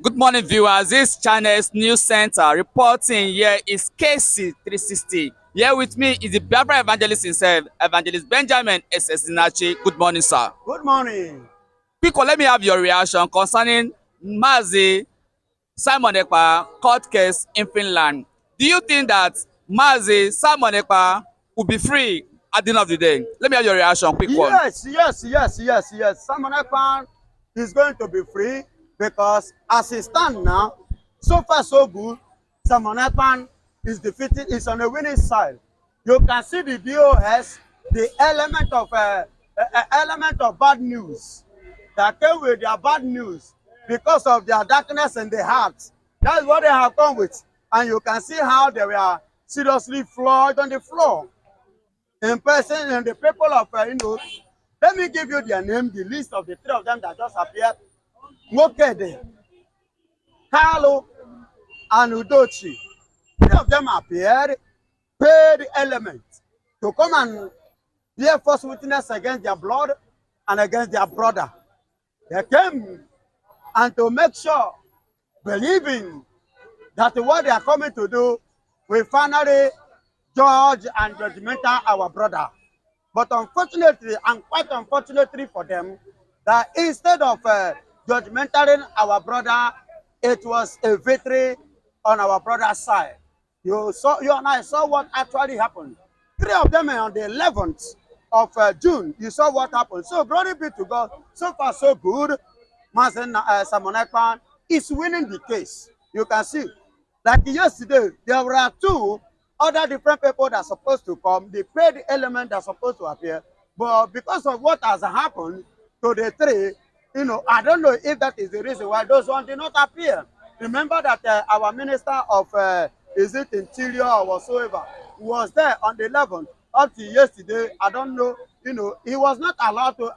Good morning, viewers. This channel's news center reporting here is KC 360. Here with me is the Biafra evangelist himself, Evangelist Benjamin Esesinachi. Good morning, sir. Good morning. Pico, let me have your reaction concerning Mazi Simon Ekpa court case in Finland. Do you think that Mazi Simon Ekpa will be free at the end of the day? Let me have your reaction, quick one. Yes. Simon Ekpan is going to be free because as he stands now, so far so good. Simon Ekpan is on the winning side. You can see the DOS, the element of bad news that came with their bad news because of their darkness in the heart. That's what they have come with. And you can see how they were seriously flawed on the floor. In person, and the people of let me give you their name, the list of the three of them that just appeared. Mokede, Carlo, and Udochi. Three of them appeared, paid elements to come and bear false witness against their blood and against their brother. They came and to make sure, believing that what they are coming to do will finally judge and judgmental our brother. But unfortunately, and quite unfortunately for them, that instead of judgmentaling our brother, it was a victory on our brother's side. You and I saw what actually happened. Three of them are on the 11th of June. You saw what happened. So glory be to God. So far, so good. Mazen Simon Ekpan is winning the case. You can see. Like yesterday, there were two other different people that are supposed to come. The paid element that's supposed to appear. But because of what has happened to the three, I don't know if that is the reason why those ones did not appear. Remember that our minister of, is it interior or whatsoever, was there on the 11th up to yesterday. I don't know, he was not allowed to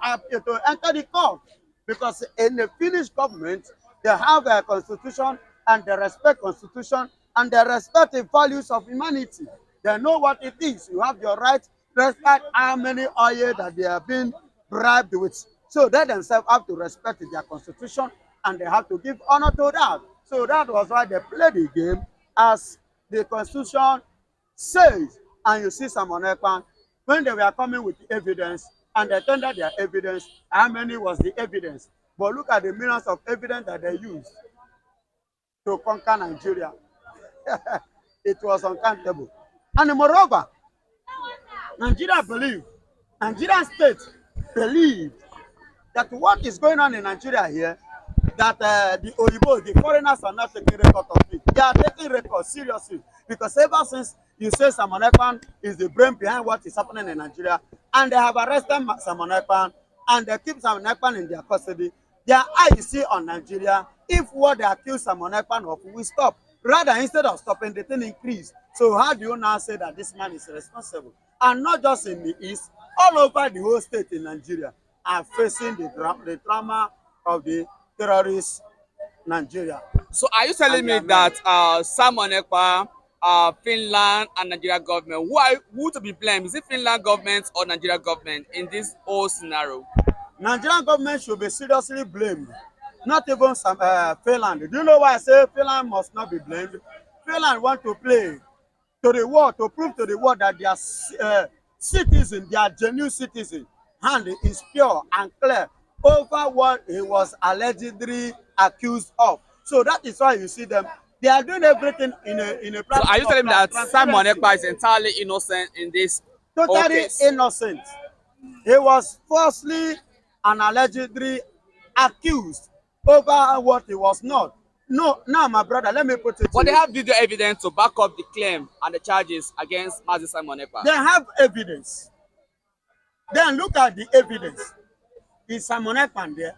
enter the court because in the Finnish government, they have a constitution and they respect constitution and they respect the values of humanity. They know what it is. You have your right to respect how many oil that they have been bribed with. So they themselves have to respect their constitution and they have to give honor to that. So that was why they played the game as the constitution says. And you see Simon Ekpan, when they were coming with the evidence and they tendered their evidence, how many was the evidence? But look at the millions of evidence that they used to conquer Nigeria. It was uncountable. And moreover, Nigeria state believed that what is going on in Nigeria here, that the Oyibo, the foreigners are not taking record of it. They are taking record seriously because ever since you say Simon Ekpan is the brain behind what is happening in Nigeria, and they have arrested Simon Ekpan and they keep Simon Ekpan in their custody, their eye is still on Nigeria. If what they accuse Simon Ekpan of will stop, rather instead of stopping, the thing increase. So how do you now say that this man is responsible? And not just in the east, all over the whole state in Nigeria are facing the trauma of the terrorist Nigeria. So are you telling me that Simon Ekpa, Finland and Nigeria government, who to be blamed? Is it Finland government or Nigeria government in this whole scenario? Nigerian government should be seriously blamed. Not even some Finland. Do you know why I say Finland must not be blamed? Finland want to play to the world, to prove to the world that their citizen, their genuine citizen, hand is pure and clear over what he was allegedly accused of. So that is why you see them. They are doing everything in a So are you telling me that Simon Ekpa is entirely innocent in this totally case? Innocent. He was falsely and allegedly accused over what he was not. No, now my brother, let me put it But to they you. have video evidence to back up the claim and the charges against Mazi Simon Ekpa. They have evidence. Then look at the evidence. Is Simon Ekpan there?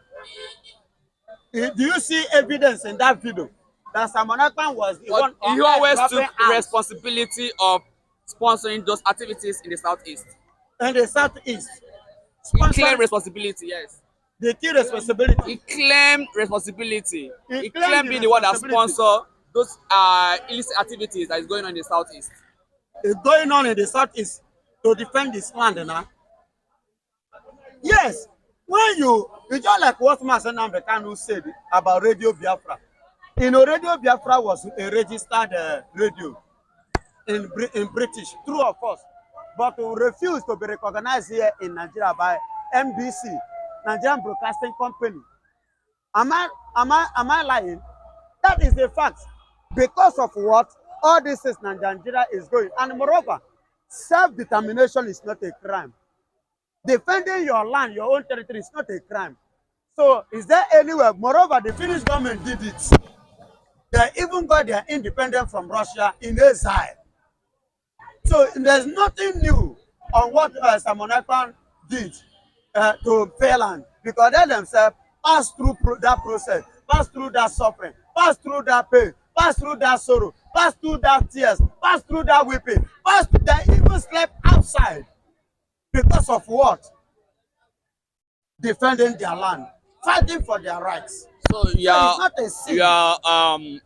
Do you see evidence in that video that Simon Ekpan was the one But he always took responsibility of sponsoring those activities in the southeast. in the southeast? He claimed responsibility, yes. The key responsibility. He claimed responsibility. He claimed claimed the being the one that responsibility. sponsor those illicit activities that is going on in the southeast. Is going on in the southeast to defend his land now. Yes, when you just like what Master Nnamdi Kanu said about Radio Biafra. Radio Biafra was a registered radio in British, true of course, but refused to be recognized here in Nigeria by NBC, Nigerian Broadcasting Company. Am I lying? That is the fact. Because of what all this is Nigeria is going. And moreover, self-determination is not a crime. Defending your land, your own territory is not a crime. So is there anywhere? Moreover, the Finnish government did it. They even got their independence from Russia in exile. So there's nothing new on what Simon Ekpa did to Findland, because they themselves passed through that process, passed through that suffering, passed through that pain, passed through that sorrow, passed through that tears, passed through that weeping, they even slept outside because of what? Defending their land, fighting for their rights. So you are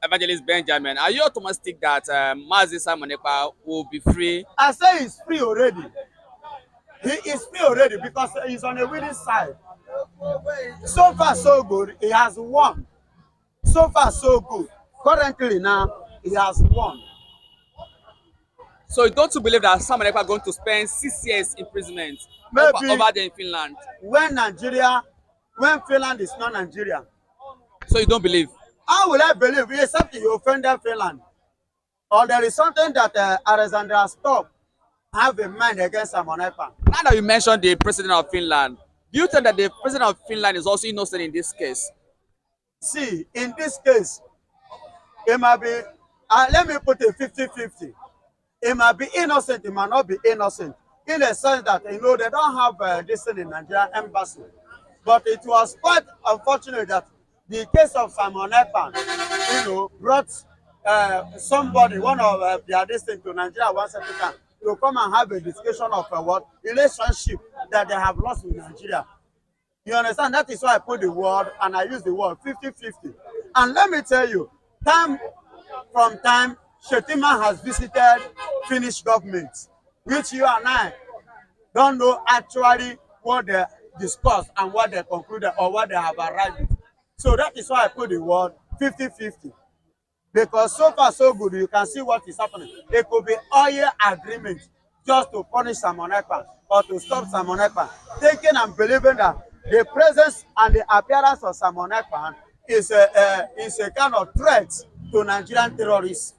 Evangelist Benjamin. Are you optimistic that Mazi Simon Ekpa will be free? I say he's free already. He is free already because he's on the winning side. So far, so good. He has won. So far, so good. Currently now, he has won. So don't you believe that Simon Ekpa is going to spend 6 years imprisonment over there in Finland? When Finland is not Nigeria. So you don't believe? How will I believe? Except you offended Finland. Or there is something that Alexander Stubb have in mind against Simon Ekpa. Now that you mentioned the president of Finland, do you think that the president of Finland is also innocent in this case? See, in this case, it might be, let me put it 50-50. It might be innocent, it might not be innocent. In the sense that, they don't have this in the Nigerian embassy. But it was quite unfortunate that the case of Simon Ekpa, brought somebody, one of their destined to Nigeria once every time, to come and have a discussion of what relationship that they have lost with Nigeria. You understand? That is why I put the word, and I use the word 50-50. And let me tell you, time from time, Shetima has visited Finnish government, which you and I don't know actually what they discussed and what they concluded or what they have arrived at. So that is why I put the word 50-50. Because so far so good, you can see what is happening. It could be oil agreement just to punish Simon Ekpa or to stop Simon Ekpa. Thinking and believing that the presence and the appearance of Simon Ekpa is a kind of threat to Nigerian terrorists.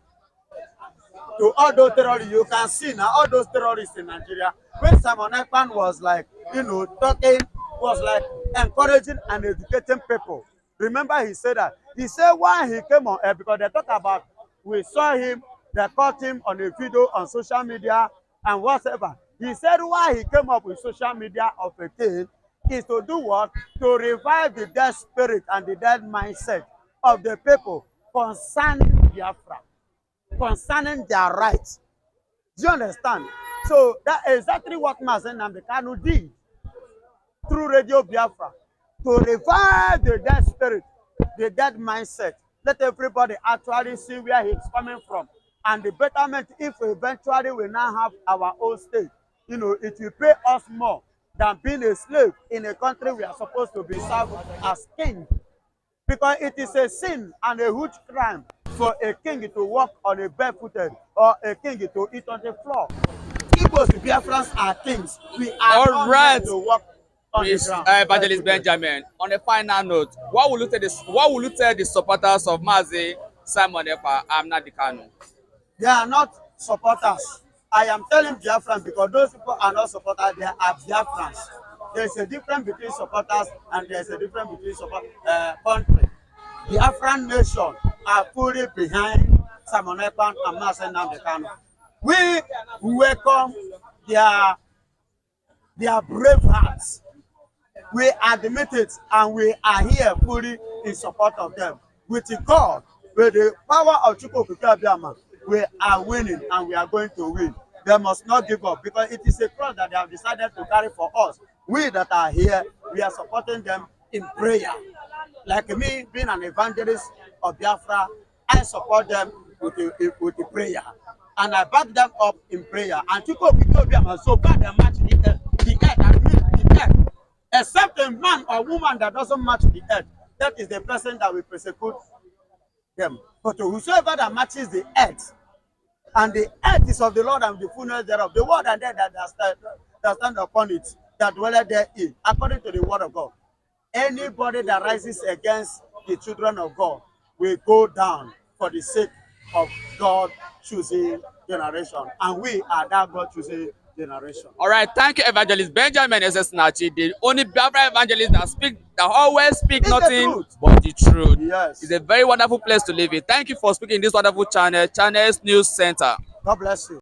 To all those terrorists, you can see now all those terrorists in Nigeria. When Simon Ekpa was like, talking, was like encouraging and educating people. Remember, he said that. He said why he came on air, because they talk about, we saw him, they caught him on a video on social media and whatever. He said why he came up with social media of a thing is to do what? To revive the dead spirit and the dead mindset of the people concerning Biafra, concerning their rights. Do you understand? So that is exactly what Mazi Nnamdi Kanu did through Radio Biafra, to revive the dead spirit, the dead mindset. Let everybody actually see where he's coming from. And the betterment, if eventually we now have our own state, it will pay us more than being a slave in a country we are supposed to be served as king. Because it is a sin and a huge crime for a king to walk on a barefooted or a king to eat on the floor. Igbos, Biafrans are kings. We are all right to walk on the ground. Evangelist Benjamin, on a final note, what will you tell the supporters of Mazi Simon Ekpa Nnamdi Kanu? They are not supporters. I am telling Biafrans because those people are not supporters, they are Biafrans. There is a difference between supporters and there is a difference between country. The Biafran nation are fully behind Simon Ekpa and Mazi Nnamdi Kanu. We welcome their brave hearts. We admit it, and we are here fully in support of them. With God, with the power of Chukwuka, we are winning and we are going to win. They must not give up, because it is a cross that they have decided to carry for us. We that are here, we are supporting them in prayer. Like me, being an evangelist of Biafra, I support them with the prayer. And I back them up in prayer. And Chukwuka so bad they match the earth. Except a man or woman that doesn't match the earth. That is the person that we persecute them. But to whosoever that matches the earth, and the earth is of the Lord and the fullness thereof, the word and that stand upon it, that dwelleth therein, according to the word of God. Anybody that rises against the children of God will go down for the sake of God choosing generation. And we are that God choosing generation. All right, thank you, Evangelist Benjamin S.S. Nachi, the only Biafra evangelist that always speak It's the nothing truth. but the truth. Yes. It's a very wonderful place to live in. Thank you for speaking in this wonderful channel, Channels News Center. God bless you.